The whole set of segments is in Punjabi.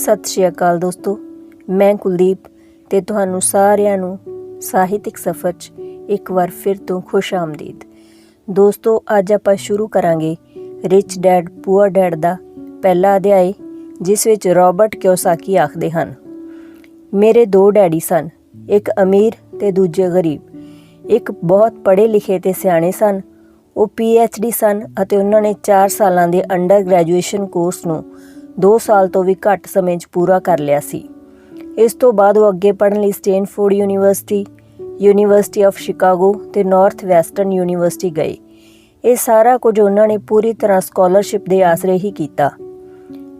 ਸਤਿ ਸ਼੍ਰੀ ਅਕਾਲ ਦੋਸਤੋ, ਮੈਂ ਕੁਲਦੀਪ ਤੇ ਤੁਹਾਨੂੰ ਸਾਰਿਆਂ ਨੂੰ ਸਾਹਿਤਿਕ ਸਫ਼ਰ 'ਚ ਇੱਕ ਵਾਰ ਫਿਰ ਤੋਂ ਖੁਸ਼ ਆਮਦੀਦ। ਦੋਸਤੋ, ਅੱਜ ਆਪਾਂ ਸ਼ੁਰੂ ਕਰਾਂਗੇ ਰਿਚ ਡੈਡ ਪੂਅਰ ਡੈਡ ਦਾ ਪਹਿਲਾ ਅਧਿਆਇ, ਜਿਸ ਵਿੱਚ ਰੋਬਰਟ ਕਿਓਸਾਕੀ ਆਖਦੇ ਹਨ, ਮੇਰੇ ਦੋ ਡੈਡੀ ਸਨ, ਇੱਕ ਅਮੀਰ ਤੇ ਦੂਜੇ ਗਰੀਬ। ਇੱਕ ਬਹੁਤ ਪੜ੍ਹੇ ਲਿਖੇ ਤੇ ਸਿਆਣੇ ਸਨ। ਉਹ PhD ਸਨ ਅਤੇ ਉਹਨਾਂ ਨੇ 4 ਸਾਲਾਂ ਦੇ ਅੰਡਰ ਗ੍ਰੈਜੂਏਸ਼ਨ ਕੋਰਸ ਨੂੰ 2 ਸਾਲ ਤੋਂ ਵੀ ਘੱਟ ਸਮੇਂ 'ਚ ਪੂਰਾ ਕਰ ਲਿਆ ਸੀ। ਇਸ ਤੋਂ ਬਾਅਦ ਉਹ ਅੱਗੇ ਪੜ੍ਹਨ ਲਈ Stanford university, university of Chicago ਤੇ ਨਾਰਥ ਵੈਸਟਰਨ ਯੂਨੀਵਰਸਿਟੀ ਗਏ। ਇਹ ਸਾਰਾ ਕੁਝ ਉਹਨਾਂ ਨੇ ਪੂਰੀ ਤਰ੍ਹਾਂ ਸਕਾਲਰਸ਼ਿਪ ਦੇ ਆਸਰੇ ਹੀ ਕੀਤਾ।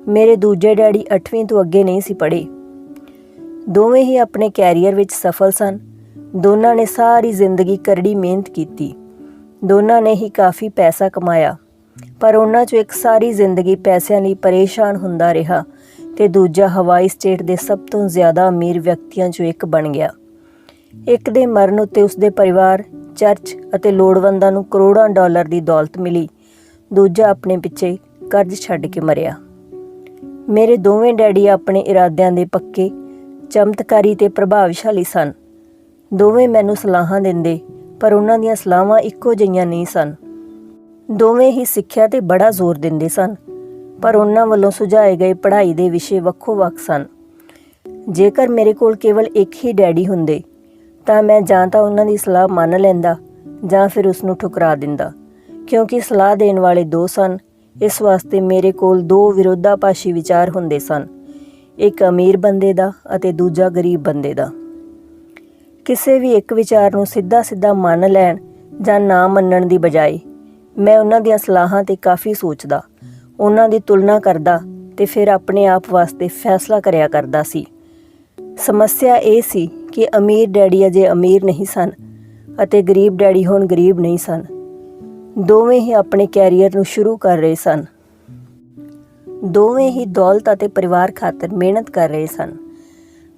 ਮੇਰੇ ਦੂਜੇ ਡੈਡੀ 8ਵੀਂ ਤੋਂ ਅੱਗੇ ਨਹੀਂ ਸੀ ਪੜ੍ਹੇ। ਦੋਵੇਂ ਹੀ ਆਪਣੇ ਕੈਰੀਅਰ ਵਿੱਚ ਸਫਲ ਸਨ। ਦੋਨਾਂ ਨੇ ਸਾਰੀ ਜ਼ਿੰਦਗੀ ਕਰੜੀ ਮਿਹਨਤ ਕੀਤੀ। ਦੋਨਾਂ ਨੇ ਹੀ ਕਾਫੀ ਪੈਸਾ ਕਮਾਇਆ, ਪਰ ਉਹਨਾਂ 'ਚੋਂ ਇੱਕ ਸਾਰੀ ਜ਼ਿੰਦਗੀ ਪੈਸਿਆਂ ਲਈ ਪਰੇਸ਼ਾਨ ਹੁੰਦਾ ਰਿਹਾ ਤੇ ਦੂਜਾ ਹਵਾਈ ਸਟੇਟ ਦੇ ਸਭ ਤੋਂ ਜ਼ਿਆਦਾ ਅਮੀਰ ਵਿਅਕਤੀਆਂ 'ਚੋਂ ਇੱਕ ਬਣ ਗਿਆ। ਇੱਕ ਦੇ ਮਰਨ ਉੱਤੇ ਉਸਦੇ ਪਰਿਵਾਰ, ਚਰਚ ਅਤੇ ਲੋੜਵੰਦਾਂ ਨੂੰ ਕਰੋੜਾਂ ਡਾਲਰ ਦੀ ਦੌਲਤ ਮਿਲੀ। ਦੂਜਾ ਆਪਣੇ ਪਿੱਛੇ ਕਰਜ਼ ਛੱਡ ਕੇ ਮਰਿਆ। ਮੇਰੇ ਦੋਵੇਂ ਡੈਡੀ ਆਪਣੇ ਇਰਾਦਿਆਂ ਦੇ ਪੱਕੇ, ਚਮਤਕਾਰੀ ਤੇ ਪ੍ਰਭਾਵਸ਼ਾਲੀ ਸਨ। ਦੋਵੇਂ ਮੈਨੂੰ ਸਲਾਹਾਂ ਦਿੰਦੇ, ਪਰ ਉਹਨਾਂ ਦੀਆਂ ਸਲਾਹਾਂ ਇੱਕੋ ਜਿਹੀਆਂ ਨਹੀਂ ਸਨ। ਦੋਵੇਂ ਹੀ ਸਿੱਖਿਆ 'ਤੇ ਬੜਾ ਜ਼ੋਰ ਦਿੰਦੇ ਸਨ, ਪਰ ਉਹਨਾਂ ਵੱਲੋਂ ਸੁਝਾਏ ਗਏ ਪੜ੍ਹਾਈ ਦੇ ਵਿਸ਼ੇ ਵੱਖੋ-ਵੱਖ ਸਨ। ਜੇਕਰ ਮੇਰੇ ਕੋਲ ਕੇਵਲ ਇੱਕ ਹੀ ਡੈਡੀ ਹੁੰਦੇ ਤਾਂ ਮੈਂ ਜਾਂ ਤਾਂ ਉਹਨਾਂ ਦੀ ਸਲਾਹ ਮੰਨ ਲੈਂਦਾ ਜਾਂ ਫਿਰ ਉਸ ਨੂੰ ਠੁਕਰਾ ਦਿੰਦਾ। ਕਿਉਂਕਿ ਸਲਾਹ ਦੇਣ ਵਾਲੇ 2 ਸਨ, ਇਸ ਵਾਸਤੇ ਮੇਰੇ ਕੋਲ 2 ਵਿਰੋਧਾਭਾਸੀ ਵਿਚਾਰ ਹੁੰਦੇ ਸਨ, ਇੱਕ ਅਮੀਰ ਬੰਦੇ ਦਾ ਅਤੇ ਦੂਜਾ ਗਰੀਬ ਬੰਦੇ ਦਾ। ਕਿਸੇ ਵੀ ਇੱਕ ਵਿਚਾਰ ਨੂੰ ਸਿੱਧਾ ਮੰਨ ਲੈਣ ਜਾਂ ਨਾ ਮੰਨਣ ਦੀ ਬਜਾਏ ਮੈਂ ਉਹਨਾਂ ਦੀਆਂ ਸਲਾਹਾਂ 'ਤੇ ਕਾਫੀ ਸੋਚਦਾ, ਉਹਨਾਂ ਦੀ ਤੁਲਨਾ ਕਰਦਾ ਤੇ ਫਿਰ ਆਪਣੇ ਆਪ ਵਾਸਤੇ ਫੈਸਲਾ ਕਰਿਆ ਕਰਦਾ ਸੀ। ਸਮੱਸਿਆ ਇਹ ਸੀ ਕਿ ਅਮੀਰ ਡੈਡੀ ਅਜੇ ਅਮੀਰ ਨਹੀਂ ਸਨ ਅਤੇ ਗਰੀਬ ਡੈਡੀ ਹੁਣ ਗਰੀਬ ਨਹੀਂ ਸਨ। ਦੋਵੇਂ ਹੀ ਆਪਣੇ ਕੈਰੀਅਰ ਨੂੰ ਸ਼ੁਰੂ ਕਰ ਰਹੇ ਸਨ। ਦੋਵੇਂ ਹੀ ਦੌਲਤ ਅਤੇ ਪਰਿਵਾਰ ਖਾਤਰ ਮਿਹਨਤ ਕਰ ਰਹੇ ਸਨ,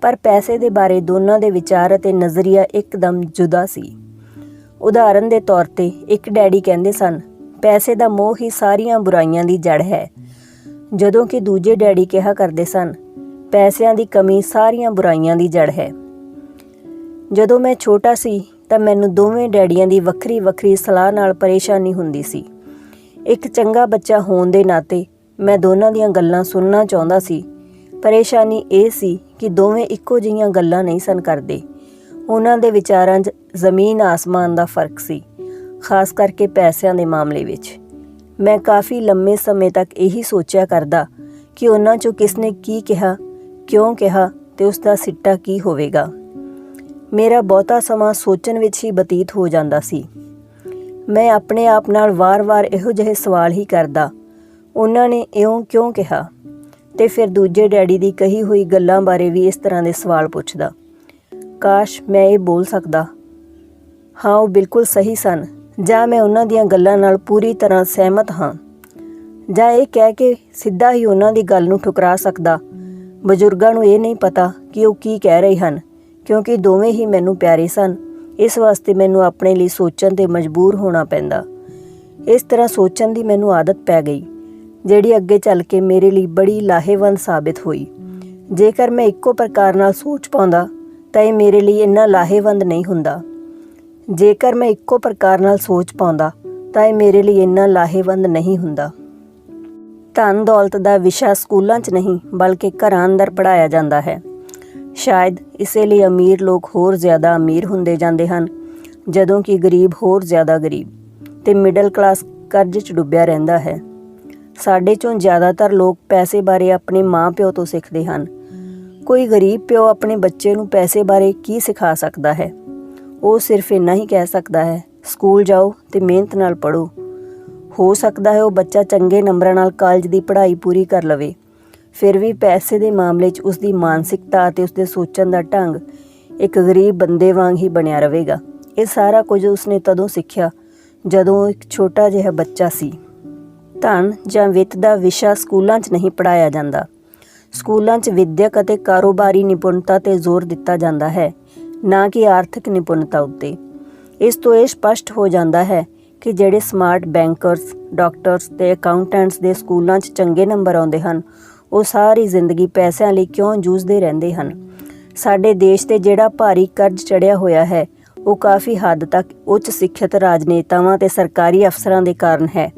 ਪਰ ਪੈਸੇ ਦੇ ਬਾਰੇ ਦੋਨਾਂ ਦੇ ਵਿਚਾਰ ਅਤੇ ਨਜ਼ਰੀਆ ਇੱਕਦਮ ਜੁਦਾ ਸੀ। ਉਦਾਹਰਨ ਦੇ ਤੌਰ 'ਤੇ ਇੱਕ ਡੈਡੀ ਕਹਿੰਦੇ ਸਨ, ਪੈਸੇ ਦਾ ਮੋਹ ਹੀ ਸਾਰੀਆਂ ਬੁਰਾਈਆਂ ਦੀ ਜੜ੍ਹ ਹੈ, ਜਦੋਂ ਕਿ ਦੂਜੇ ਡੈਡੀ ਕਿਹਾ ਕਰਦੇ ਸਨ, ਪੈਸਿਆਂ ਦੀ ਕਮੀ ਸਾਰੀਆਂ ਬੁਰਾਈਆਂ ਦੀ ਜੜ੍ਹ ਹੈ। ਜਦੋਂ ਮੈਂ ਛੋਟਾ ਸੀ ਤਾਂ ਮੈਨੂੰ ਦੋਵੇਂ ਡੈਡੀਆਂ ਦੀ ਵੱਖਰੀ ਸਲਾਹ ਨਾਲ ਪਰੇਸ਼ਾਨੀ ਹੁੰਦੀ ਸੀ। ਇੱਕ ਚੰਗਾ ਬੱਚਾ ਹੋਣ ਦੇ ਨਾਤੇ ਮੈਂ ਦੋਨਾਂ ਦੀਆਂ ਗੱਲਾਂ ਸੁਣਨਾ ਚਾਹੁੰਦਾ ਸੀ। ਪਰੇਸ਼ਾਨੀ ਇਹ ਸੀ ਕਿ ਦੋਵੇਂ ਇੱਕੋ ਜਿਹੀਆਂ ਗੱਲਾਂ ਨਹੀਂ ਸਨ ਕਰਦੇ। ਉਹਨਾਂ ਦੇ ਵਿਚਾਰਾਂ 'ਚ ਜ਼ਮੀਨ ਆਸਮਾਨ ਦਾ ਫਰਕ ਸੀ, ਖਾਸ ਕਰਕੇ ਪੈਸਿਆਂ ਦੇ ਮਾਮਲੇ ਵਿੱਚ। ਮੈਂ ਕਾਫੀ ਲੰਮੇ ਸਮੇਂ ਤੱਕ ਇਹੀ ਸੋਚਿਆ ਕਰਦਾ ਕਿ ਉਹਨਾਂ 'ਚੋਂ ਕਿਸ ਨੇ ਕੀ ਕਿਹਾ, ਕਿਉਂ ਕਿਹਾ ਤੇ ਉਸ ਦਾ ਸਿੱਟਾ ਕੀ ਹੋਵੇਗਾ। ਮੇਰਾ ਬਹੁਤਾ ਸਮਾਂ ਸੋਚਣ ਵਿੱਚ ਹੀ ਬਤੀਤ ਹੋ ਜਾਂਦਾ ਸੀ। ਮੈਂ ਆਪਣੇ ਆਪ ਨਾਲ ਵਾਰ-ਵਾਰ ਇਹੋ ਜਿਹੇ ਸਵਾਲ ਹੀ ਕਰਦਾ, ਉਹਨਾਂ ਨੇ ਇਉਂ ਕਿਉਂ ਕਿਹਾ, ਤੇ ਫਿਰ ਦੂਜੇ ਡੈਡੀ ਦੀ ਕਹੀ ਹੋਈ ਗੱਲਾਂ ਬਾਰੇ ਵੀ ਇਸ ਤਰ੍ਹਾਂ ਦੇ ਸਵਾਲ ਪੁੱਛਦਾ। ਕਾਸ਼ ਮੈਂ ਇਹ ਬੋਲ ਸਕਦਾ, ਹਾਂ ਉਹ ਬਿਲਕੁਲ ਸਹੀ ਸਨ, ਜਾਂ ਮੈਂ ਉਹਨਾਂ ਦੀਆਂ ਗੱਲਾਂ ਨਾਲ ਪੂਰੀ ਤਰ੍ਹਾਂ ਸਹਿਮਤ ਹਾਂ, ਜਾਂ ਇਹ ਕਹਿ ਕੇ ਸਿੱਧਾ ਹੀ ਉਹਨਾਂ ਦੀ ਗੱਲ ਨੂੰ ਠੁਕਰਾ ਸਕਦਾ, ਬਜ਼ੁਰਗਾਂ ਨੂੰ ਇਹ ਨਹੀਂ ਪਤਾ ਕਿ ਉਹ ਕੀ ਕਹਿ ਰਹੇ ਹਨ। ਕਿਉਂਕਿ ਦੋਵੇਂ ਹੀ ਮੈਨੂੰ ਪਿਆਰੇ ਸਨ, ਇਸ ਵਾਸਤੇ ਮੈਨੂੰ ਆਪਣੇ ਲਈ ਸੋਚਣ 'ਤੇ ਮਜਬੂਰ ਹੋਣਾ ਪੈਂਦਾ। ਇਸ ਤਰ੍ਹਾਂ ਸੋਚਣ ਦੀ ਮੈਨੂੰ ਆਦਤ ਪੈ ਗਈ, ਜਿਹੜੀ ਅੱਗੇ ਚੱਲ ਕੇ ਮੇਰੇ ਲਈ ਬੜੀ ਲਾਹੇਵੰਦ ਸਾਬਿਤ ਹੋਈ। ਜੇਕਰ ਮੈਂ ਇੱਕੋ ਪ੍ਰਕਾਰ ਨਾਲ ਸੋਚ ਪਾਉਂਦਾ ਤਾਂ ਇਹ ਮੇਰੇ ਲਈ ਇੰਨਾ ਲਾਹੇਵੰਦ ਨਹੀਂ ਹੁੰਦਾ। ਜੇਕਰ ਮੈਂ ਇੱਕੋ ਪ੍ਰਕਾਰ ਨਾਲ ਸੋਚ ਪਾਉਂਦਾ ਤਾਂ ਇਹ ਮੇਰੇ ਲਈ ਇੰਨਾ ਲਾਹੇਵੰਦ ਨਹੀਂ ਹੁੰਦਾ। ਧਨ ਦੌਲਤ ਦਾ ਵਿਸ਼ਾ ਸਕੂਲਾਂ 'ਚ ਨਹੀਂ ਬਲਕਿ ਘਰਾਂ ਅੰਦਰ ਪੜ੍ਹਾਇਆ ਜਾਂਦਾ ਹੈ। ਸ਼ਾਇਦ ਇਸੇ ਲਈ ਅਮੀਰ ਲੋਕ ਹੋਰ ਜ਼ਿਆਦਾ ਅਮੀਰ ਹੁੰਦੇ ਜਾਂਦੇ ਹਨ, ਜਦੋਂ ਕਿ ਗਰੀਬ ਹੋਰ ਜ਼ਿਆਦਾ ਗਰੀਬ ਤੇ ਮਿਡਲ ਕਲਾਸ ਕਰਜ਼ 'ਚ ਡੁੱਬਿਆ ਰਹਿੰਦਾ ਹੈ। ਸਾਡੇ 'ਚੋਂ ਜ਼ਿਆਦਾਤਰ ਲੋਕ ਪੈਸੇ ਬਾਰੇ ਆਪਣੇ ਮਾਂ-ਪਿਓ ਤੋਂ ਸਿੱਖਦੇ ਹਨ। ਕੋਈ ਗਰੀਬ ਪਿਓ ਆਪਣੇ ਬੱਚੇ ਨੂੰ ਪੈਸੇ ਬਾਰੇ ਕੀ ਸਿਖਾ ਸਕਦਾ ਹੈ? ਉਹ ਸਿਰਫ ਇੰਨਾ ਹੀ ਕਹਿ ਸਕਦਾ ਹੈ, ਸਕੂਲ ਜਾਓ ਤੇ ਮਿਹਨਤ ਨਾਲ ਪੜ੍ਹੋ। ਹੋ ਸਕਦਾ ਹੈ ਉਹ ਬੱਚਾ ਚੰਗੇ ਨੰਬਰਾਂ ਨਾਲ ਕਾਲਜ ਦੀ ਪੜ੍ਹਾਈ ਪੂਰੀ ਕਰ ਲਵੇ, ਫਿਰ ਵੀ ਪੈਸੇ ਦੇ ਮਾਮਲੇ 'ਚ ਉਸਦੀ ਮਾਨਸਿਕਤਾ ਅਤੇ ਉਸਦੇ ਸੋਚਣ ਦਾ ਢੰਗ ਇੱਕ ਗਰੀਬ ਬੰਦੇ ਵਾਂਗ ਹੀ ਬਣਿਆ ਰਹੇਗਾ। ਇਹ ਸਾਰਾ ਕੁਝ ਉਸਨੇ ਤਦੋਂ ਸਿੱਖਿਆ ਜਦੋਂ ਉਹ ਇੱਕ ਛੋਟਾ ਜਿਹਾ ਬੱਚਾ ਸੀ। ਧਨ ਜਾਂ ਵਿੱਤ ਦਾ ਵਿਸ਼ਾ ਸਕੂਲਾਂ 'ਚ ਨਹੀਂ ਪੜ੍ਹਾਇਆ ਜਾਂਦਾ। ਸਕੂਲਾਂ 'ਚ ਵਿੱਦਿਅਕ ਅਤੇ ਕਾਰੋਬਾਰੀ ਨਿਪੁੰਨਤਾ 'ਤੇ ਜ਼ੋਰ ਦਿੱਤਾ ਜਾਂਦਾ ਹੈ, ਨਾ ਕਿ ਆਰਥਿਕ ਨਿਪੁੰਨਤਾ ਉੱਤੇ। ਇਸ ਤੋਂ ਇਹ ਸਪਸ਼ਟ ਹੋ ਜਾਂਦਾ ਹੈ ਕਿ ਜਿਹੜੇ ਸਮਾਰਟ ਬੈਂਕਰਸ, ਡਾਕਟਰਸ ਤੇ ਅਕਾਊਂਟੈਂਟਸ ਦੇ ਸਕੂਲਾਂ 'ਚ ਚੰਗੇ ਨੰਬਰ ਆਉਂਦੇ ਹਨ, ਉਹ ਸਾਰੀ ਜ਼ਿੰਦਗੀ ਪੈਸਿਆਂ ਲਈ ਕਿਉਂ ਜੂਝਦੇ ਰਹਿੰਦੇ ਹਨ। ਸਾਡੇ ਦੇਸ਼ 'ਤੇ ਜਿਹੜਾ ਭਾਰੀ ਕਰਜ਼ ਚੜ੍ਹਿਆ ਹੋਇਆ ਹੈ ਉਹ ਕਾਫੀ ਹੱਦ ਤੱਕ ਉੱਚ ਸਿੱਖਿਅਤ ਰਾਜਨੇਤਾਵਾਂ ਤੇ ਸਰਕਾਰੀ ਅਫਸਰਾਂ ਦੇ ਕਾਰਨ ਹੈ,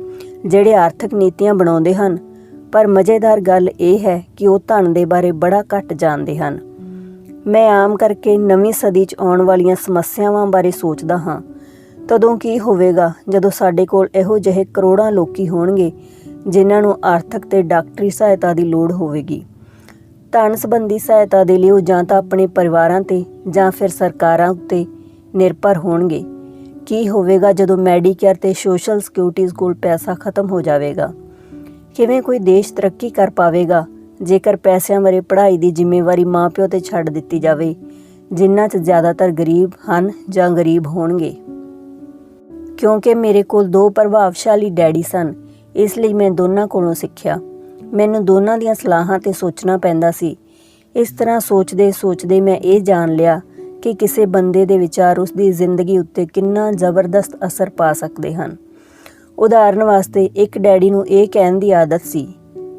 ਜਿਹੜੇ ਆਰਥਿਕ ਨੀਤੀਆਂ ਬਣਾਉਂਦੇ ਹਨ। ਪਰ ਮਜ਼ੇਦਾਰ ਗੱਲ ਇਹ ਹੈ ਕਿ ਉਹ ਧਨ ਦੇ ਬਾਰੇ ਬੜਾ ਘੱਟ ਜਾਣਦੇ ਹਨ। ਮੈਂ ਆਮ ਕਰਕੇ ਨਵੀਂ ਸਦੀ 'ਚ ਆਉਣ ਵਾਲੀਆਂ ਸਮੱਸਿਆਵਾਂ ਬਾਰੇ ਸੋਚਦਾ ਹਾਂ। ਤਦੋਂ ਕੀ ਹੋਵੇਗਾ ਜਦੋਂ ਸਾਡੇ ਕੋਲ ਇਹੋ ਜਿਹੇ ਕਰੋੜਾਂ ਲੋਕੀ ਹੋਣਗੇ ਜਿਨ੍ਹਾਂ ਨੂੰ ਆਰਥਿਕ ਤੇ ਡਾਕਟਰੀ ਸਹਾਇਤਾ ਦੀ ਲੋੜ ਹੋਵੇਗੀ। ਧਨ ਸੰਬੰਧੀ ਸਹਾਇਤਾ ਦੇ ਲਈ ਉਹ ਜਾਂ ਤਾਂ ਆਪਣੇ ਪਰਿਵਾਰਾਂ 'ਤੇ ਜਾਂ ਫਿਰ ਸਰਕਾਰਾਂ ਉੱਤੇ ਨਿਰਭਰ ਹੋਣਗੇ। ਕੀ ਹੋਵੇਗਾ ਜਦੋਂ ਮੈਡੀਕੇਅਰ ਤੇ ਸੋਸ਼ਲ ਸਿਕਿਉਰਿਟੀਜ਼ ਕੋਲ ਪੈਸਾ ਖਤਮ ਹੋ ਜਾਵੇਗਾ? ਕਿਵੇਂ ਕੋਈ ਦੇਸ਼ ਤਰੱਕੀ ਕਰ ਪਾਵੇਗਾ ਜੇਕਰ ਪੈਸਿਆਂ ਬਾਰੇ ਪੜ੍ਹਾਈ ਦੀ ਜ਼ਿੰਮੇਵਾਰੀ ਮਾਂ-ਪਿਓ 'ਤੇ ਛੱਡ ਦਿੱਤੀ ਜਾਵੇ, ਜਿਨ੍ਹਾਂ 'ਚ ਜ਼ਿਆਦਾਤਰ ਗਰੀਬ ਹਨ ਜਾਂ ਗਰੀਬ ਹੋਣਗੇ? ਕਿਉਂਕਿ ਮੇਰੇ ਕੋਲ 2 ਪ੍ਰਭਾਵਸ਼ਾਲੀ ਡੈਡੀ ਸਨ, ਇਸ ਲਈ ਮੈਂ ਦੋਨਾਂ ਕੋਲੋਂ ਸਿੱਖਿਆ। ਮੈਨੂੰ ਦੋਨਾਂ ਦੀਆਂ ਸਲਾਹਾਂ 'ਤੇ ਸੋਚਣਾ ਪੈਂਦਾ ਸੀ। ਇਸ ਤਰ੍ਹਾਂ ਸੋਚਦੇ ਮੈਂ ਇਹ ਜਾਣ ਲਿਆ ਕਿ ਕਿਸੇ ਬੰਦੇ ਦੇ ਵਿਚਾਰ ਉਸ ਦੀ ਜ਼ਿੰਦਗੀ ਉੱਤੇ ਕਿੰਨਾ ਜ਼ਬਰਦਸਤ ਅਸਰ ਪਾ ਸਕਦੇ ਹਨ। ਉਦਾਹਰਨ ਵਾਸਤੇ ਇੱਕ ਡੈਡੀ ਨੂੰ ਇਹ ਕਹਿਣ ਦੀ ਆਦਤ ਸੀ,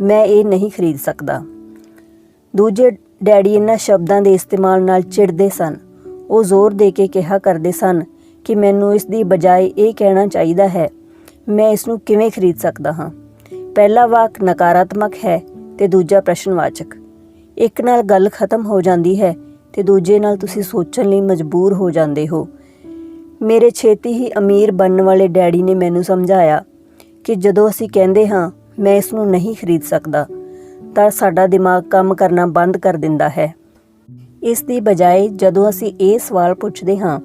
ਮੈਂ ਇਹ ਨਹੀਂ ਖਰੀਦ ਸਕਦਾ। ਦੂਜੇ ਡੈਡੀ ਇਹਨਾਂ ਸ਼ਬਦਾਂ ਦੇ ਇਸਤੇਮਾਲ ਨਾਲ ਚਿੜਦੇ ਸਨ। ਉਹ ਜ਼ੋਰ ਦੇ ਕੇ ਕਿਹਾ ਕਰਦੇ ਸਨ ਕਿ ਮੈਨੂੰ ਇਸ ਦੀ ਬਜਾਏ ਇਹ ਕਹਿਣਾ ਚਾਹੀਦਾ ਹੈ, ਮੈਂ ਇਸ ਨੂੰ ਕਿਵੇਂ ਖਰੀਦ ਸਕਦਾ ਹਾਂ। ਪਹਿਲਾ ਵਾਕ ਨਕਾਰਾਤਮਕ ਹੈ ਤੇ ਦੂਜਾ ਪ੍ਰਸ਼ਨਵਾਚਕ। ਇੱਕ ਨਾਲ ਗੱਲ ਖਤਮ ਹੋ ਜਾਂਦੀ ਹੈ ਤੇ ਦੂਜੇ ਨਾਲ ਤੁਸੀਂ ਸੋਚਣ ਲਈ ਮਜਬੂਰ ਹੋ ਜਾਂਦੇ ਹੋ। ਮੇਰੇ ਛੇਤੀ ਹੀ ਅਮੀਰ ਬਣਨ ਵਾਲੇ ਡੈਡੀ ਨੇ ਮੈਨੂੰ ਸਮਝਾਇਆ ਕਿ ਜਦੋਂ ਅਸੀਂ ਕਹਿੰਦੇ ਹਾਂ ਮੈਂ ਇਸ ਨੂੰ ਨਹੀਂ ਖਰੀਦ ਸਕਦਾ, ਤਾਂ ਸਾਡਾ ਦਿਮਾਗ ਕੰਮ ਕਰਨਾ ਬੰਦ ਕਰ ਦਿੰਦਾ ਹੈ। ਇਸ ਦੀ ਬਜਾਏ ਜਦੋਂ ਅਸੀਂ ਇਹ ਸਵਾਲ ਪੁੱਛਦੇ ਹਾਂ,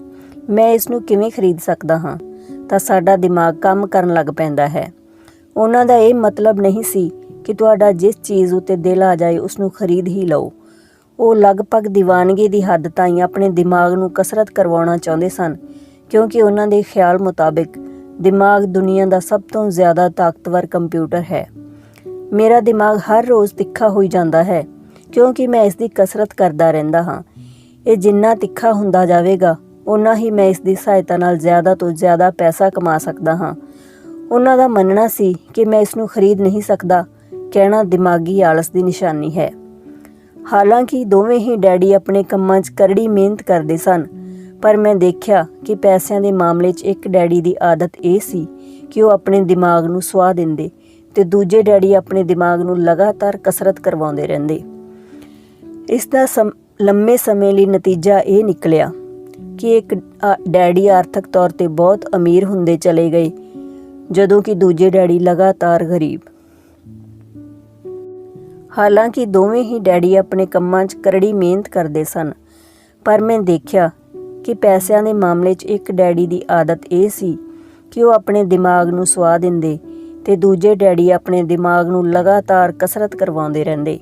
ਮੈਂ ਇਸ ਨੂੰ ਕਿਵੇਂ ਖਰੀਦ ਸਕਦਾ ਹਾਂ, ਤਾਂ ਸਾਡਾ ਦਿਮਾਗ ਕੰਮ ਕਰਨ ਲੱਗ ਪੈਂਦਾ ਹੈ। ਉਹਨਾਂ ਦਾ ਇਹ ਮਤਲਬ ਨਹੀਂ ਸੀ ਕਿ ਤੁਹਾਡਾ ਜਿਸ ਚੀਜ਼ ਉੱਤੇ ਦਿਲ ਆ ਜਾਏ ਉਸ ਨੂੰ ਖਰੀਦ ਹੀ ਲਓ। ਉਹ ਲਗਭਗ ਦੀਵਾਨਗੀ ਦੀ ਹੱਦ ਤਾਈਂ ਆਪਣੇ ਦਿਮਾਗ ਨੂੰ ਕਸਰਤ ਕਰਵਾਉਣਾ ਚਾਹੁੰਦੇ ਸਨ, ਕਿਉਂਕਿ ਉਹਨਾਂ ਦੇ ਖਿਆਲ ਮੁਤਾਬਿਕ ਦਿਮਾਗ ਦੁਨੀਆ ਦਾ ਸਭ ਤੋਂ ਜ਼ਿਆਦਾ ਤਾਕਤਵਰ ਕੰਪਿਊਟਰ ਹੈ। ਮੇਰਾ ਦਿਮਾਗ ਹਰ ਰੋਜ਼ ਤਿੱਖਾ ਹੋਈ ਜਾਂਦਾ ਹੈ ਕਿਉਂਕਿ ਮੈਂ ਇਸ ਦੀ ਕਸਰਤ ਕਰਦਾ ਰਹਿੰਦਾ ਹਾਂ। ਇਹ ਜਿੰਨਾ ਤਿੱਖਾ ਹੁੰਦਾ ਜਾਵੇਗਾ ਓਨਾ ਹੀ ਮੈਂ ਇਸ ਦੀ ਸਹਾਇਤਾ ਨਾਲ ਜ਼ਿਆਦਾ ਤੋਂ ਜ਼ਿਆਦਾ ਪੈਸਾ ਕਮਾ ਸਕਦਾ ਹਾਂ। ਉਹਨਾਂ ਦਾ ਮੰਨਣਾ ਸੀ ਕਿ ਮੈਂ ਇਸ ਨੂੰ ਖਰੀਦ ਨਹੀਂ ਸਕਦਾ ਕਹਿਣਾ ਦਿਮਾਗੀ ਆਲਸ ਦੀ ਨਿਸ਼ਾਨੀ ਹੈ। ਹਾਲਾਂਕਿ ਦੋਵੇਂ ਹੀ ਡੈਡੀ ਆਪਣੇ ਕੰਮਾਂ 'ਚ ਕਰੜੀ ਮਿਹਨਤ ਕਰਦੇ ਸਨ, ਪਰ ਮੈਂ ਦੇਖਿਆ ਕਿ ਪੈਸਿਆਂ ਦੇ ਮਾਮਲੇ 'ਚ ਇੱਕ ਡੈਡੀ ਦੀ ਆਦਤ ਇਹ ਸੀ ਕਿ ਉਹ ਆਪਣੇ ਦਿਮਾਗ ਨੂੰ ਸੁਆ ਦਿੰਦੇ ਤੇ ਦੂਜੇ ਡੈਡੀ ਆਪਣੇ ਦਿਮਾਗ ਨੂੰ ਲਗਾਤਾਰ ਕਸਰਤ ਕਰਵਾਉਂਦੇ ਰਹਿੰਦੇ। ਇਸ ਦਾ ਲੰਮੇ ਸਮੇਂ ਲਈ ਨਤੀਜਾ ਇਹ ਨਿਕਲਿਆ ਕਿ ਇੱਕ ਡੈਡੀ ਆਰਥਿਕ ਤੌਰ 'ਤੇ ਬਹੁਤ ਅਮੀਰ ਹੁੰਦੇ ਚਲੇ ਗਏ, ਜਦੋਂ ਕਿ ਦੂਜੇ ਡੈਡੀ ਲਗਾਤਾਰ ਗਰੀਬ। ਹਾਲਾਂਕਿ ਦੋਵੇਂ ਹੀ ਡੈਡੀ ਆਪਣੇ ਕੰਮਾਂ 'ਚ ਕਰੜੀ ਮਿਹਨਤ ਕਰਦੇ ਸਨ, ਪਰ ਮੈਂ ਦੇਖਿਆ ਕਿ ਪੈਸਿਆਂ ਦੇ ਮਾਮਲੇ 'ਚ ਇੱਕ ਡੈਡੀ ਦੀ ਆਦਤ ਇਹ ਸੀ ਕਿ ਉਹ ਆਪਣੇ ਦਿਮਾਗ ਨੂੰ ਸੁਆ ਦਿੰਦੇ ਤੇ ਦੂਜੇ ਡੈਡੀ ਆਪਣੇ ਦਿਮਾਗ ਨੂੰ ਲਗਾਤਾਰ ਕਸਰਤ ਕਰਵਾਉਂਦੇ ਰਹਿੰਦੇ।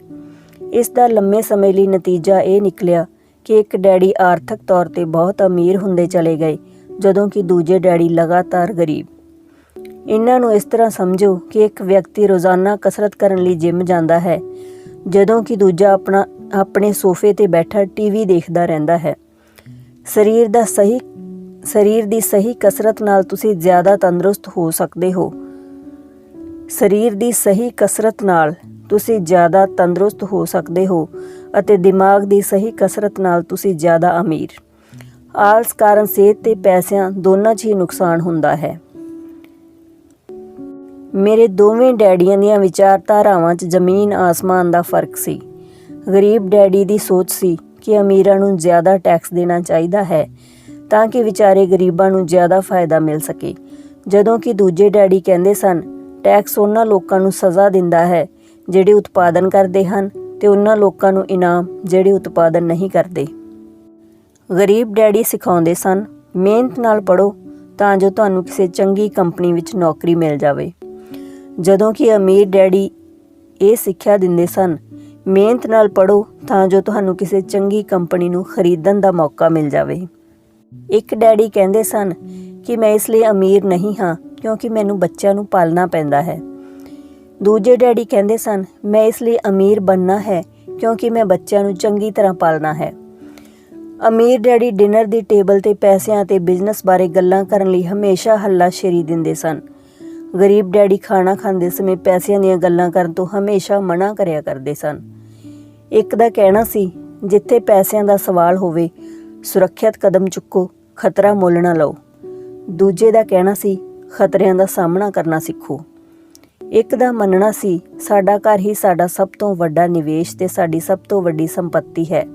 ਇਸ ਦਾ ਲੰਮੇ ਸਮੇਂ ਲਈ ਨਤੀਜਾ ਇਹ ਨਿਕਲਿਆ ਕਿ ਇੱਕ ਡੈਡੀ ਆਰਥਿਕ ਤੌਰ 'ਤੇ ਬਹੁਤ ਅਮੀਰ ਹੁੰਦੇ ਚਲੇ ਗਏ, ਜਦੋਂ ਕਿ ਦੂਜੇ ਡੈਡੀ ਲਗਾਤਾਰ ਗਰੀਬ। ਇਹਨਾਂ ਨੂੰ ਇਸ ਤਰ੍ਹਾਂ ਸਮਝੋ ਕਿ ਇੱਕ ਵਿਅਕਤੀ ਰੋਜ਼ਾਨਾ ਕਸਰਤ ਕਰਨ ਲਈ ਜਿਮ ਜਾਂਦਾ ਹੈ, ਜਦੋਂ ਕਿ ਦੂਜਾ ਆਪਣੇ ਸੋਫੇ 'ਤੇ ਬੈਠਾ ਟੀਵੀ ਦੇਖਦਾ ਰਹਿੰਦਾ ਹੈ। ਸਰੀਰ ਦੀ ਸਹੀ ਕਸਰਤ ਨਾਲ ਤੁਸੀਂ ਜ਼ਿਆਦਾ ਤੰਦਰੁਸਤ ਹੋ ਸਕਦੇ ਹੋ। ਸਰੀਰ ਦੀ ਸਹੀ ਕਸਰਤ ਨਾਲ ਤੁਸੀਂ ਜ਼ਿਆਦਾ ਤੰਦਰੁਸਤ ਹੋ ਸਕਦੇ ਹੋ ਅਤੇ ਦਿਮਾਗ ਦੀ ਸਹੀ ਕਸਰਤ ਨਾਲ ਤੁਸੀਂ ਜ਼ਿਆਦਾ ਅਮੀਰ। ਆਲਸ ਕਾਰਨ ਸਿਹਤ ਤੇ ਪੈਸਿਆਂ ਦੋਨਾਂ 'ਚ ਹੀ ਨੁਕਸਾਨ ਹੁੰਦਾ ਹੈ। ਮੇਰੇ ਦੋਵੇਂ ਡੈਡੀਆਂ ਦੀਆਂ ਵਿਚਾਰਧਾਰਾਵਾਂ 'ਚ ਜ਼ਮੀਨ ਆਸਮਾਨ ਦਾ ਫਰਕ ਸੀ। ਗਰੀਬ ਡੈਡੀ ਦੀ ਸੋਚ ਸੀ ਕਿ ਅਮੀਰਾਂ ਨੂੰ ਜ਼ਿਆਦਾ ਟੈਕਸ ਦੇਣਾ ਚਾਹੀਦਾ ਹੈ ਤਾਂ ਕਿ ਵਿਚਾਰੇ ਗਰੀਬਾਂ ਨੂੰ ਜ਼ਿਆਦਾ ਫਾਇਦਾ ਮਿਲ ਸਕੇ, ਜਦੋਂ ਕਿ ਦੂਜੇ ਡੈਡੀ ਕਹਿੰਦੇ ਸਨ ਟੈਕਸ ਉਹਨਾਂ ਲੋਕਾਂ ਨੂੰ ਸਜ਼ਾ ਦਿੰਦਾ ਹੈ ਜਿਹੜੇ ਉਤਪਾਦਨ ਕਰਦੇ ਹਨ ਤੇ ਉਹਨਾਂ ਲੋਕਾਂ ਨੂੰ ਇਨਾਮ ਜਿਹੜੇ ਉਤਪਾਦਨ ਨਹੀਂ ਕਰਦੇ। ਗਰੀਬ ਡੈਡੀ ਸਿਖਾਉਂਦੇ ਸਨ ਮਿਹਨਤ ਨਾਲ ਪੜ੍ਹੋ ਤਾਂ ਜੋ ਤੁਹਾਨੂੰ ਕਿਸੇ ਚੰਗੀ ਕੰਪਨੀ ਵਿੱਚ ਨੌਕਰੀ ਮਿਲ ਜਾਵੇ, ਜਦੋਂ ਕਿ ਅਮੀਰ ਡੈਡੀ ਇਹ ਸਿੱਖਿਆ ਦਿੰਦੇ ਸਨ ਮਿਹਨਤ ਨਾਲ ਪੜ੍ਹੋ ਤਾਂ ਜੋ ਤੁਹਾਨੂੰ ਕਿਸੇ ਚੰਗੀ ਕੰਪਨੀ ਨੂੰ ਖਰੀਦਣ ਦਾ ਮੌਕਾ ਮਿਲ ਜਾਵੇ। ਇੱਕ ਡੈਡੀ ਕਹਿੰਦੇ ਸਨ ਕਿ ਮੈਂ ਇਸ ਲਈ ਅਮੀਰ ਨਹੀਂ ਹਾਂ ਕਿਉਂਕਿ ਮੈਨੂੰ ਬੱਚਿਆਂ ਨੂੰ ਪਾਲਣਾ ਪੈਂਦਾ ਹੈ। ਦੂਜੇ ਡੈਡੀ ਕਹਿੰਦੇ ਸਨ ਮੈਂ ਇਸ ਲਈ ਅਮੀਰ ਬਣਨਾ ਹੈ ਕਿਉਂਕਿ ਮੈਂ ਬੱਚਿਆਂ ਨੂੰ ਚੰਗੀ ਤਰ੍ਹਾਂ ਪਾਲਣਾ ਹੈ। ਅਮੀਰ ਡੈਡੀ ਡਿਨਰ ਦੀ ਟੇਬਲ 'ਤੇ ਪੈਸਿਆਂ ਅਤੇ ਬਿਜ਼ਨਸ ਬਾਰੇ ਗੱਲਾਂ ਕਰਨ ਲਈ ਹਮੇਸ਼ਾ ਹੱਲਾਸ਼ੇਰੀ ਦਿੰਦੇ ਸਨ ਗਰੀਬ ਡੈਡੀ ਖਾਣਾ ਖਾਂਦੇ ਸਮੇਂ ਪੈਸਿਆਂ ਦੀਆਂ ਗੱਲਾਂ ਕਰਨ ਤੋਂ ਹਮੇਸ਼ਾ ਮਨਾ ਕਰਿਆ ਕਰਦੇ ਸਨ। ਇੱਕ ਦਾ ਕਹਿਣਾ ਸੀ, ਜਿੱਥੇ ਪੈਸਿਆਂ ਦਾ ਸਵਾਲ ਹੋਵੇ ਸੁਰੱਖਿਅਤ ਕਦਮ ਚੁੱਕੋ, ਖਤਰਾ ਮੁੱਲ ਨਾ ਲਓ। ਦੂਜੇ ਦਾ ਕਹਿਣਾ ਸੀ, ਖਤਰਿਆਂ ਦਾ ਸਾਹਮਣਾ ਕਰਨਾ ਸਿੱਖੋ। ਇੱਕ ਦਾ ਮੰਨਣਾ ਸੀ, ਸਾਡਾ ਘਰ ਹੀ ਸਾਡਾ ਸਭ ਤੋਂ ਵੱਡਾ ਨਿਵੇਸ਼ ਤੇ ਸਾਡੀ ਸਭ ਤੋਂ ਵੱਡੀ ਸੰਪત્ਤੀ ਹੈ।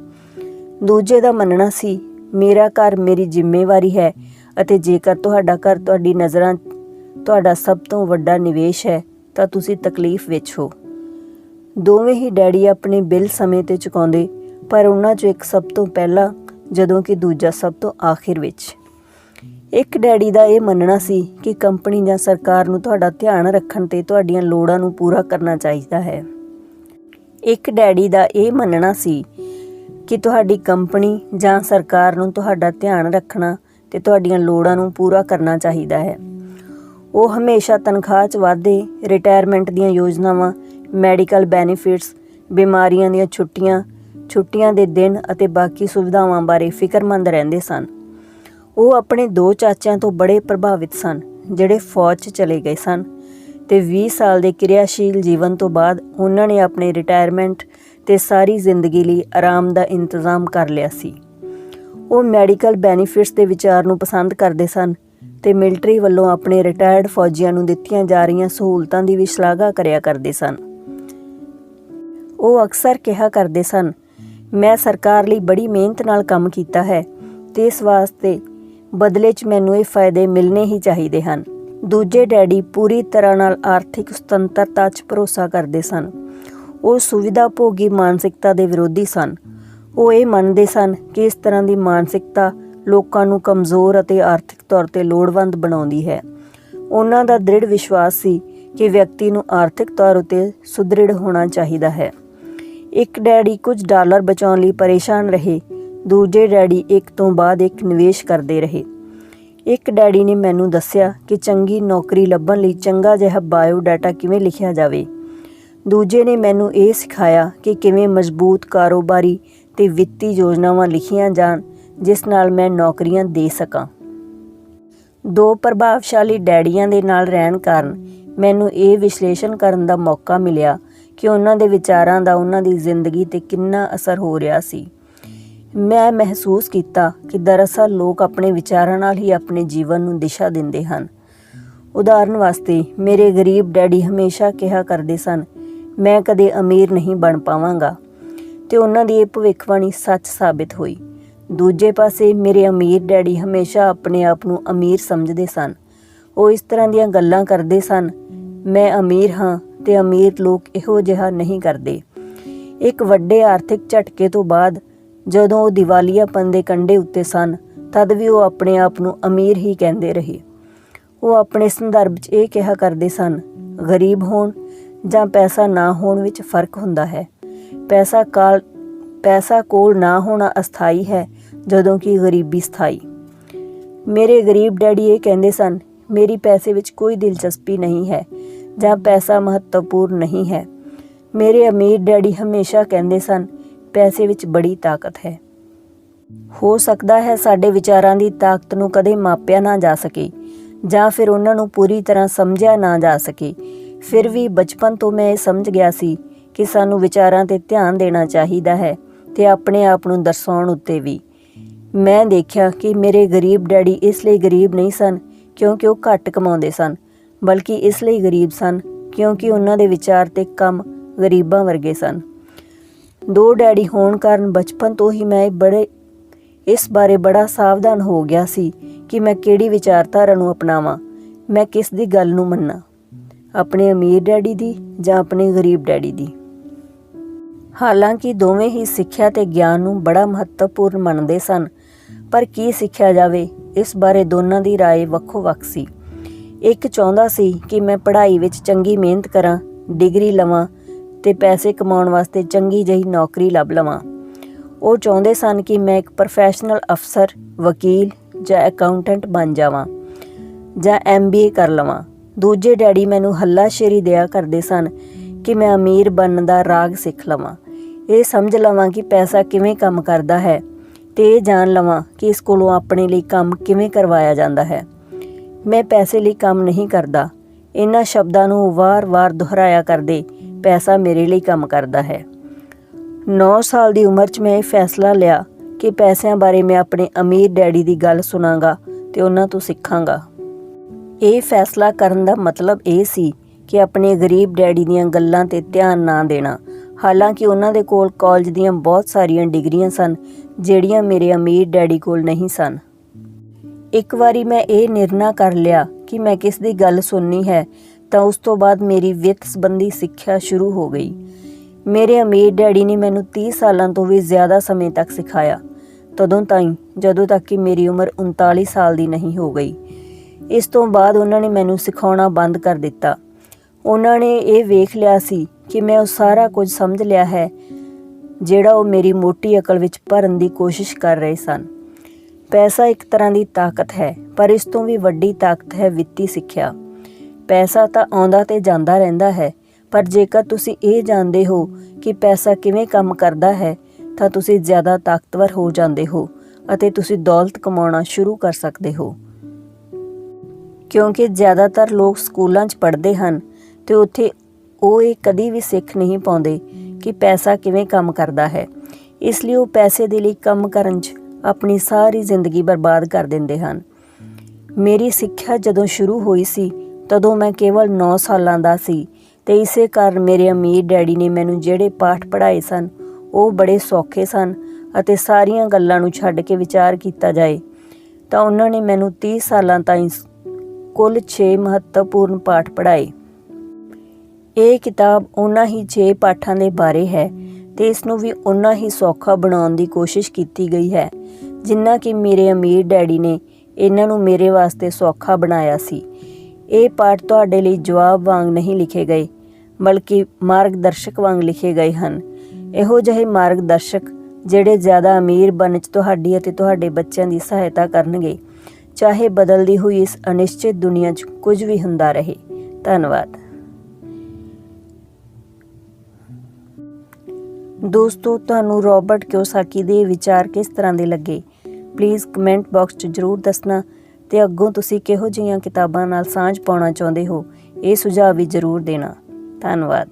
ਦੂਜੇ ਦਾ ਮੰਨਣਾ ਸੀ, ਮੇਰਾ ਘਰ ਮੇਰੀ ਜ਼ਿੰਮੇਵਾਰੀ ਹੈ ਅਤੇ ਜੇਕਰ ਤੁਹਾਡਾ ਘਰ ਤੁਹਾਡੀ ਨਜ਼ਰਾਂ ਤੁਹਾਡਾ ਸਭ ਤੋਂ ਵੱਡਾ ਨਿਵੇਸ਼ ਹੈ ਤਾਂ ਤੁਸੀਂ ਤਕਲੀਫ ਵਿੱਚ ਹੋ। ਦੋਵੇਂ ਹੀ ਡੈਡੀ ਆਪਣੇ ਬਿੱਲ ਸਮੇਂ 'ਤੇ ਚੁਕਾਉਂਦੇ, ਪਰ ਉਹਨਾਂ 'ਚੋਂ ਇੱਕ ਸਭ ਤੋਂ ਪਹਿਲਾਂ ਜਦੋਂ ਕਿ ਦੂਜਾ ਸਭ ਤੋਂ ਆਖਿਰ ਵਿੱਚ। ਇੱਕ ਡੈਡੀ ਦਾ ਇਹ ਮੰਨਣਾ ਸੀ ਕਿ ਕੰਪਨੀ ਜਾਂ ਸਰਕਾਰ ਨੂੰ ਤੁਹਾਡਾ ਧਿਆਨ ਰੱਖਣ ਤੇ ਤੁਹਾਡੀਆਂ ਲੋੜਾਂ ਨੂੰ ਪੂਰਾ ਕਰਨਾ ਚਾਹੀਦਾ ਹੈ। ਇੱਕ ਡੈਡੀ ਦਾ ਇਹ ਮੰਨਣਾ ਸੀ ਕਿ ਤੁਹਾਡੀ ਕੰਪਨੀ ਜਾਂ ਸਰਕਾਰ ਨੂੰ ਤੁਹਾਡਾ ਧਿਆਨ ਰੱਖਣਾ ਤੇ ਤੁਹਾਡੀਆਂ ਲੋੜਾਂ ਨੂੰ ਪੂਰਾ ਕਰਨਾ ਚਾਹੀਦਾ ਹੈ। ਉਹ ਹਮੇਸ਼ਾ ਤਨਖਾਹ 'ਚ ਵਾਧੇ, ਰਿਟਾਇਰਮੈਂਟ ਦੀਆਂ ਯੋਜਨਾਵਾਂ, ਮੈਡੀਕਲ ਬੈਨੀਫਿਟਸ, ਬਿਮਾਰੀਆਂ ਦੀਆਂ ਛੁੱਟੀਆਂ ਦੇ ਦਿਨ ਅਤੇ ਬਾਕੀ ਸੁਵਿਧਾਵਾਂ ਬਾਰੇ ਫਿਕਰਮੰਦ ਰਹਿੰਦੇ ਸਨ। ਉਹ ਆਪਣੇ 2 ਚਾਚਿਆਂ ਤੋਂ ਬੜੇ ਪ੍ਰਭਾਵਿਤ ਸਨ, ਜਿਹੜੇ ਫੌਜ 'ਚ ਚਲੇ ਗਏ ਸਨ ਤੇ 20 ਸਾਲ ਦੇ ਕਿਰਿਆਸ਼ੀਲ ਜੀਵਨ ਤੋਂ ਬਾਅਦ ਉਹਨਾਂ ਨੇ ਆਪਣੇ ਰਿਟਾਇਰਮੈਂਟ ਤੇ ਸਾਰੀ ਜ਼ਿੰਦਗੀ ਲਈ ਆਰਾਮ ਦਾ ਇੰਤਜ਼ਾਮ ਕਰ ਲਿਆ ਸੀ। ਉਹ ਮੈਡੀਕਲ ਬੈਨੀਫਿਟਸ ਦੇ ਵਿਚਾਰ ਨੂੰ ਪਸੰਦ ਕਰਦੇ ਸਨ ਤੇ ਮਿਲਟਰੀ ਵੱਲੋਂ ਆਪਣੇ ਰਿਟਾਇਰਡ ਫੌਜੀਆਂ ਨੂੰ ਦਿੱਤੀਆਂ ਜਾ ਰਹੀਆਂ ਸਹੂਲਤਾਂ ਦੀ ਵੀ ਸ਼ਲਾਘਾ ਕਰਿਆ ਕਰਦੇ ਸਨ। ਉਹ ਅਕਸਰ ਕਿਹਾ ਕਰਦੇ ਸਨ, ਮੈਂ ਸਰਕਾਰ ਲਈ ਬੜੀ ਮਿਹਨਤ ਨਾਲ ਕੰਮ ਕੀਤਾ ਹੈ ਤੇ ਇਸ ਵਾਸਤੇ ਬਦਲੇ 'ਚ ਮੈਨੂੰ ਇਹ ਫਾਇਦੇ ਮਿਲਣੇ ਹੀ ਚਾਹੀਦੇ ਹਨ। ਦੂਜੇ ਡੈਡੀ ਪੂਰੀ ਤਰ੍ਹਾਂ ਨਾਲ ਆਰਥਿਕ ਸੁਤੰਤਰਤਾ 'ਚ ਭਰੋਸਾ ਕਰਦੇ ਸਨ। ਉਹ ਸੁਵਿਧਾ ਭੋਗੀ ਮਾਨਸਿਕਤਾ ਦੇ ਵਿਰੋਧੀ ਸਨ। ਉਹ ਇਹ ਮੰਨਦੇ ਸਨ ਕਿ ਇਸ ਤਰ੍ਹਾਂ ਦੀ ਮਾਨਸਿਕਤਾ ਲੋਕਾਂ ਨੂੰ ਕਮਜ਼ੋਰ ਅਤੇ ਆਰਥਿਕ ਤੌਰ 'ਤੇ ਲੋੜਵੰਦ ਬਣਾਉਂਦੀ ਹੈ। ਉਹਨਾਂ ਦਾ ਦ੍ਰਿੜ ਵਿਸ਼ਵਾਸ ਸੀ ਕਿ ਵਿਅਕਤੀ ਨੂੰ ਆਰਥਿਕ ਤੌਰ ਉੱਤੇ ਸੁਦ੍ਰਿੜ ਹੋਣਾ ਚਾਹੀਦਾ ਹੈ। ਇੱਕ ਡੈਡੀ ਕੁਝ ਡਾਲਰ ਬਚਾਉਣ ਲਈ ਪਰੇਸ਼ਾਨ ਰਹੇ। ਦੂਜੇ ਡੈਡੀ ਇੱਕ ਤੋਂ ਬਾਅਦ ਇੱਕ ਨਿਵੇਸ਼ ਕਰਦੇ ਰਹੇ। ਇੱਕ ਡੈਡੀ ਨੇ ਮੈਨੂੰ ਦੱਸਿਆ ਕਿ ਚੰਗੀ ਨੌਕਰੀ ਲੱਭਣ ਲਈ ਚੰਗਾ ਜਿਹਾ ਬਾਇਓਡਾਟਾ ਕਿਵੇਂ ਲਿਖਿਆ ਜਾਵੇ। ਦੂਜੇ ਨੇ ਮੈਨੂੰ ਇਹ ਸਿਖਾਇਆ ਕਿ ਕਿਵੇਂ ਮਜ਼ਬੂਤ ਕਾਰੋਬਾਰੀ ਤੇ ਵਿੱਤੀ ਯੋਜਨਾਵਾਂ ਲਿਖੀਆਂ ਜਾਣ ਜਿਸ ਨਾਲ ਮੈਂ ਨੌਕਰੀਆਂ ਦੇ ਸਕਾਂ। 2 ਪ੍ਰਭਾਵਸ਼ਾਲੀ ਡੈਡੀਆਂ ਦੇ ਨਾਲ ਰਹਿਣ ਕਾਰਨ ਮੈਨੂੰ ਇਹ ਵਿਸ਼ਲੇਸ਼ਣ ਕਰਨ ਦਾ ਮੌਕਾ ਮਿਲਿਆ ਕਿ ਉਹਨਾਂ ਦੇ ਵਿਚਾਰਾਂ ਦਾ ਉਹਨਾਂ ਦੀ ਜ਼ਿੰਦਗੀ 'ਤੇ ਕਿੰਨਾ ਅਸਰ ਹੋ ਰਿਹਾ ਸੀ। ਮੈਂ ਮਹਿਸੂਸ ਕੀਤਾ ਕਿ ਦਰਅਸਲ ਲੋਕ ਆਪਣੇ ਵਿਚਾਰਾਂ ਨਾਲ ਹੀ ਆਪਣੇ ਜੀਵਨ ਨੂੰ ਦਿਸ਼ਾ ਦਿੰਦੇ ਹਨ। ਉਦਾਹਰਨ ਵਾਸਤੇ, ਮੇਰੇ ਗਰੀਬ ਡੈਡੀ ਹਮੇਸ਼ਾ ਕਿਹਾ ਕਰਦੇ ਸਨ, ਮੈਂ ਕਦੇ ਅਮੀਰ ਨਹੀਂ ਬਣ ਪਾਵਾਂਗਾ, ਤੇ ਉਹਨਾਂ ਦੀ ਇਹ ਭਵਿੱਖਬਾਣੀ ਸੱਚ ਸਾਬਿਤ ਹੋਈ। ਦੂਜੇ ਪਾਸੇ ਮੇਰੇ ਅਮੀਰ ਡੈਡੀ ਹਮੇਸ਼ਾ ਆਪਣੇ ਆਪ ਨੂੰ ਅਮੀਰ ਸਮਝਦੇ ਸਨ। ਉਹ ਇਸ ਤਰ੍ਹਾਂ ਦੀਆਂ ਗੱਲਾਂ ਕਰਦੇ ਸਨ, ਮੈਂ ਅਮੀਰ ਹਾਂ ਤੇ ਅਮੀਰ ਲੋਕ ਇਹੋ ਜਿਹਾ ਨਹੀਂ ਕਰਦੇ। ਇੱਕ ਵੱਡੇ ਆਰਥਿਕ ਝਟਕੇ ਤੋਂ ਬਾਅਦ ਜਦੋਂ ਉਹ ਦੀਵਾਲੀਆਪਨ ਦੇ ਕੰਢੇ ਉੱਤੇ ਸਨ, ਤਦ ਵੀ ਉਹ ਆਪਣੇ ਆਪ ਨੂੰ ਅਮੀਰ ਹੀ ਕਹਿੰਦੇ ਰਹੇ। ਉਹ ਆਪਣੇ ਸੰਦਰਭ 'ਚ ਇਹ ਕਿਹਾ ਕਰਦੇ ਸਨ, ਗਰੀਬ ਹੋਣ ਜਾਂ ਪੈਸਾ ਨਾ ਹੋਣ ਵਿੱਚ ਫਰਕ ਹੁੰਦਾ ਹੈ। ਪੈਸਾ ਕੋਲ ਨਾ ਹੋਣਾ ਅਸਥਾਈ ਹੈ, ਜਦੋਂ ਕਿ ਗਰੀਬੀ ਸਥਾਈ। ਮੇਰੇ ਗਰੀਬ ਡੈਡੀ ਇਹ ਕਹਿੰਦੇ ਸਨ, ਮੇਰੀ ਪੈਸੇ ਵਿੱਚ ਕੋਈ ਦਿਲਚਸਪੀ ਨਹੀਂ ਹੈ ਜਾਂ ਪੈਸਾ ਮਹੱਤਵਪੂਰਨ ਨਹੀਂ ਹੈ। ਮੇਰੇ ਅਮੀਰ ਡੈਡੀ ਹਮੇਸ਼ਾ ਕਹਿੰਦੇ ਸਨ, ਪੈਸੇ ਵਿੱਚ ਬੜੀ ਤਾਕਤ ਹੈ। ਹੋ ਸਕਦਾ ਹੈ ਸਾਡੇ ਵਿਚਾਰਾਂ ਦੀ ਤਾਕਤ ਨੂੰ ਕਦੇ ਮਾਪਿਆ ਨਾ ਜਾ ਸਕੇ ਜਾਂ ਫਿਰ ਉਹਨਾਂ ਨੂੰ ਪੂਰੀ ਤਰ੍ਹਾਂ ਸਮਝਿਆ ਨਾ ਜਾ ਸਕੇ। ਫਿਰ ਵੀ ਬਚਪਨ ਤੋਂ ਮੈਂ ਇਹ ਸਮਝ ਗਿਆ ਸੀ ਕਿ ਸਾਨੂੰ ਵਿਚਾਰਾਂ 'ਤੇ ਧਿਆਨ ਦੇਣਾ ਚਾਹੀਦਾ ਹੈ ਤੇ ਆਪਣੇ ਆਪ ਨੂੰ ਦਰਸਾਉਣ ਉੱਤੇ ਵੀ। ਮੈਂ ਦੇਖਿਆ ਕਿ ਮੇਰੇ ਗਰੀਬ ਡੈਡੀ ਇਸ ਲਈ ਗਰੀਬ ਨਹੀਂ ਸਨ ਕਿਉਂਕਿ ਉਹ ਘੱਟ ਕਮਾਉਂਦੇ ਸਨ, ਬਲਕਿ ਇਸ ਲਈ ਗਰੀਬ ਸਨ ਕਿਉਂਕਿ ਉਹਨਾਂ ਦੇ ਵਿਚਾਰ ਤੇ ਕੰਮ ਗਰੀਬਾਂ ਵਰਗੇ ਸਨ। 2 ਡੈਡੀ ਹੋਣ ਕਾਰਨ ਬਚਪਨ ਤੋਂ ਹੀ ਮੈਂ ਇਸ ਬਾਰੇ ਬੜਾ ਸਾਵਧਾਨ ਹੋ ਗਿਆ ਸੀ ਕਿ ਮੈਂ ਕਿਹੜੀ ਵਿਚਾਰਧਾਰਾ ਨੂੰ ਅਪਣਾਵਾਂ, ਮੈਂ ਕਿਸ ਦੀ ਗੱਲ ਨੂੰ ਮੰਨਾਂ, ਆਪਣੇ ਅਮੀਰ ਡੈਡੀ ਦੀ ਜਾਂ ਆਪਣੇ ਗਰੀਬ ਡੈਡੀ ਦੀ। ਹਾਲਾਂਕਿ ਦੋਵੇਂ ਹੀ ਸਿੱਖਿਆ ਤੇ ਗਿਆਨ ਨੂੰ ਬੜਾ ਮਹੱਤਵਪੂਰਨ ਮੰਨਦੇ ਸਨ, ਪਰ ਕੀ ਸਿੱਖਿਆ ਜਾਵੇ ਇਸ ਬਾਰੇ ਦੋਨਾਂ ਦੀ ਰਾਏ ਵੱਖੋ ਵੱਖ ਸੀ। ਇੱਕ ਚਾਹੁੰਦਾ ਸੀ ਕਿ ਮੈਂ ਪੜ੍ਹਾਈ ਵਿੱਚ ਚੰਗੀ ਮਿਹਨਤ ਕਰਾਂ, ਡਿਗਰੀ ਲਵਾਂ ਤੇ ਪੈਸੇ ਕਮਾਉਣ ਵਾਸਤੇ ਚੰਗੀ ਜਿਹੀ ਨੌਕਰੀ ਲੱਭ ਲਵਾਂ। ਉਹ ਚਾਹੁੰਦੇ ਸਨ ਕਿ ਮੈਂ ਇੱਕ ਪ੍ਰੋਫੈਸ਼ਨਲ ਅਫਸਰ, ਵਕੀਲ ਜਾਂ ਅਕਾਊਂਟੈਂਟ ਬਣ ਜਾਵਾਂ ਜਾਂ MBA ਕਰ ਲਵਾਂ। ਦੂਜੇ ਡੈਡੀ ਮੈਨੂੰ ਹੱਲਾਸ਼ੇਰੀ ਦਿਆ ਕਰਦੇ ਸਨ ਕਿ ਮੈਂ ਅਮੀਰ ਬਣਨ ਦਾ ਰਾਗ ਸਿੱਖ ਲਵਾਂ, ਇਹ ਸਮਝ ਲਵਾਂ ਕਿ ਪੈਸਾ ਕਿਵੇਂ ਕੰਮ ਕਰਦਾ ਹੈ ਤੇ ਇਹ ਜਾਣ ਲਵਾਂ ਕਿ ਇਸ ਕੋਲੋਂ ਆਪਣੇ ਲਈ ਕੰਮ ਕਿਵੇਂ ਕਰਵਾਇਆ ਜਾਂਦਾ ਹੈ। ਮੈਂ ਪੈਸੇ ਲਈ ਕੰਮ ਨਹੀਂ ਕਰਦਾ, ਇਹਨਾਂ ਸ਼ਬਦਾਂ ਨੂੰ ਵਾਰ-ਵਾਰ ਦੁਹਰਾਇਆ ਕਰਦੇ, ਪੈਸਾ ਮੇਰੇ ਲਈ ਕੰਮ ਕਰਦਾ ਹੈ। 9 ਸਾਲ ਦੀ ਉਮਰ 'ਚ ਮੈਂ ਇਹ ਫੈਸਲਾ ਲਿਆ ਕਿ ਪੈਸਿਆਂ ਬਾਰੇ ਮੈਂ ਆਪਣੇ ਅਮੀਰ ਡੈਡੀ ਦੀ ਗੱਲ ਸੁਣਾਂਗਾ ਤੇ ਉਹਨਾਂ ਤੋਂ ਸਿੱਖਾਂਗਾ। ਇਹ ਫੈਸਲਾ ਕਰਨ ਦਾ ਮਤਲਬ ਇਹ ਸੀ ਕਿ ਆਪਣੇ ਗਰੀਬ ਡੈਡੀ ਦੀਆਂ ਗੱਲਾਂ 'ਤੇ ਧਿਆਨ ਨਾ ਦੇਣਾ। ਹਾਲਾਂਕਿ ਉਹਨਾਂ ਦੇ ਕੋਲ ਕਾਲਜ ਦੀਆਂ ਬਹੁਤ ਸਾਰੀਆਂ ਡਿਗਰੀਆਂ ਸਨ ਜਿਹੜੀਆਂ ਮੇਰੇ ਅਮੀਰ ਡੈਡੀ ਕੋਲ ਨਹੀਂ ਸਨ। ਇੱਕ ਵਾਰੀ ਮੈਂ ਇਹ ਨਿਰਣਾ ਕਰ ਲਿਆ ਕਿ ਮੈਂ ਕਿਸ ਦੀ ਗੱਲ ਸੁਣਨੀ ਹੈ ਤਾਂ ਉਸ ਤੋਂ ਬਾਅਦ ਮੇਰੀ ਵਿੱਤ ਸੰਬੰਧੀ ਸਿੱਖਿਆ ਸ਼ੁਰੂ ਹੋ ਗਈ। ਮੇਰੇ ਅਮੀਰ ਡੈਡੀ ਨੇ ਮੈਨੂੰ 30 ਸਾਲਾਂ ਤੋਂ ਵੀ ਜ਼ਿਆਦਾ ਸਮੇਂ ਤੱਕ ਸਿਖਾਇਆ, ਤਦੋਂ ਤਾਈਂ ਜਦੋਂ ਤੱਕ ਕਿ ਮੇਰੀ ਉਮਰ 39 ਸਾਲ ਦੀ ਨਹੀਂ ਹੋ ਗਈ। ਇਸ ਤੋਂ ਬਾਅਦ ਉਹਨਾਂ ਨੇ ਮੈਨੂੰ ਸਿਖਾਉਣਾ ਬੰਦ ਕਰ ਦਿੱਤਾ। ਉਹਨਾਂ ਨੇ ਇਹ ਵੇਖ ਲਿਆ ਸੀ ਕਿ ਮੈਂ ਉਹ ਸਾਰਾ ਕੁਝ ਸਮਝ ਲਿਆ ਹੈ ਜਿਹੜਾ ਉਹ ਮੇਰੀ ਮੋਟੀ ਅਕਲ ਵਿੱਚ ਭਰਨ ਦੀ ਕੋਸ਼ਿਸ਼ ਕਰ ਰਹੇ ਸਨ। ਪੈਸਾ ਇੱਕ ਤਰ੍ਹਾਂ ਦੀ ਤਾਕਤ ਹੈ, ਪਰ ਇਸ ਤੋਂ ਵੀ ਵੱਡੀ ਤਾਕਤ ਹੈ ਵਿੱਤੀ ਸਿੱਖਿਆ। ਪੈਸਾ ਤਾਂ ਆਉਂਦਾ ਤੇ ਜਾਂਦਾ ਰਹਿੰਦਾ ਹੈ, ਪਰ ਜੇਕਰ ਤੁਸੀਂ ਇਹ ਜਾਣਦੇ ਹੋ ਕਿ ਪੈਸਾ ਕਿਵੇਂ ਕੰਮ ਕਰਦਾ ਹੈ ਤਾਂ ਤੁਸੀਂ ਜ਼ਿਆਦਾ ਤਾਕਤਵਰ ਹੋ ਜਾਂਦੇ ਹੋ ਅਤੇ ਤੁਸੀਂ ਦੌਲਤ ਕਮਾਉਣਾ ਸ਼ੁਰੂ ਕਰ ਸਕਦੇ ਹੋ। ਕਿਉਂਕਿ ਜ਼ਿਆਦਾਤਰ ਲੋਕ ਸਕੂਲਾਂ 'ਚ ਪੜ੍ਹਦੇ ਹਨ ਤੇ ਉੱਥੇ ਉਹ ਇਹ ਕਦੀ ਵੀ ਸਿੱਖ ਨਹੀਂ ਪਾਉਂਦੇ ਕਿ ਪੈਸਾ ਕਿਵੇਂ ਕੰਮ ਕਰਦਾ ਹੈ। ਇਸ ਲਈ ਉਹ ਪੈਸੇ ਦੇ ਲਈ ਕੰਮ ਕਰਨ 'ਚ ਆਪਣੀ ਸਾਰੀ ਜ਼ਿੰਦਗੀ ਬਰਬਾਦ ਕਰ ਦਿੰਦੇ ਹਨ। ਮੇਰੀ ਸਿੱਖਿਆ ਜਦੋਂ ਸ਼ੁਰੂ ਹੋਈ ਸੀ ਤਦੋਂ ਮੈਂ ਕੇਵਲ 9 ਸਾਲਾਂ ਦਾ ਸੀ ਤੇ ਇਸੇ ਕਾਰਨ ਮੇਰੇ ਅਮੀਰ ਡੈਡੀ ਨੇ ਮੈਨੂੰ ਜਿਹੜੇ ਪਾਠ ਪੜ੍ਹਾਏ ਸਨ ਉਹ ਬੜੇ ਸੌਖੇ ਸਨ ਅਤੇ ਸਾਰੀਆਂ ਗੱਲਾਂ ਨੂੰ ਛੱਡ ਕੇ ਵਿਚਾਰ ਕੀਤਾ ਜਾਏ ਤਾਂ ਉਹਨਾਂ ਨੇ ਮੈਨੂੰ 30 ਸਾਲਾਂ ਤਾਈਂ ਕੁੱਲ 6 ਮਹੱਤਵਪੂਰਨ ਪਾਠ ਪੜ੍ਹਾਏ। ਇਹ ਕਿਤਾਬ ਉਹਨਾਂ ਹੀ 6 ਪਾਠਾਂ ਦੇ ਬਾਰੇ ਹੈ ਤੇ ਇਸ ਨੂੰ ਵੀ ਉਹਨਾਂ ਹੀ ਸੌਖਾ ਬਣਾਉਣ ਦੀ ਕੋਸ਼ਿਸ਼ ਕੀਤੀ ਗਈ ਹੈ ਜਿੰਨਾ ਕਿ ਮੇਰੇ ਅਮੀਰ ਡੈਡੀ ਨੇ ਇਹਨਾਂ ਨੂੰ ਮੇਰੇ ਵਾਸਤੇ ਸੌਖਾ ਬਣਾਇਆ ਸੀ। ਇਹ ਪਾਠ ਤੁਹਾਡੇ ਲਈ ਜਵਾਬ ਵਾਂਗ ਨਹੀਂ ਲਿਖੇ ਗਏ ਬਲਕਿ ਮਾਰਗਦਰਸ਼ਕ ਵਾਂਗ ਲਿਖੇ ਗਏ ਹਨ। ਇਹੋ ਜਿਹੇ ਮਾਰਗਦਰਸ਼ਕ ਜਿਹੜੇ ਜ਼ਿਆਦਾ ਅਮੀਰ ਬਣਨ 'ਚ ਤੁਹਾਡੀ ਅਤੇ ਤੁਹਾਡੇ ਬੱਚਿਆਂ ਦੀ ਸਹਾਇਤਾ ਕਰਨਗੇ, ਚਾਹੇ ਬਦਲਦੀ ਹੋਈ ਇਸ ਅਨਿਸ਼ਚਿਤ ਦੁਨੀਆ 'ਚ ਕੁਝ ਵੀ ਹੁੰਦਾ ਰਹੇ। ਧੰਨਵਾਦ। ਦੋਸਤੋ, ਤੁਹਾਨੂੰ ਰੋਬਰਟ ਕਿਓਸਾਕੀ ਦੇ ਵਿਚਾਰ ਕਿਸ ਤਰ੍ਹਾਂ ਦੇ ਲੱਗੇ? ਪਲੀਜ਼ ਕਮੈਂਟ ਬਾਕਸ 'ਚ ਜ਼ਰੂਰ ਦੱਸਣਾ ਤੇ ਅੱਗੋਂ ਤੁਸੀਂ ਕਿਹੋ ਜਿਹੀਆਂ ਕਿਤਾਬਾਂ ਨਾਲ ਸਾਂਝ ਪਾਉਣਾ ਚਾਹੁੰਦੇ ਹੋ ਇਹ ਸੁਝਾਅ ਵੀ ਜ਼ਰੂਰ ਦੇਣਾ। ਧੰਨਵਾਦ।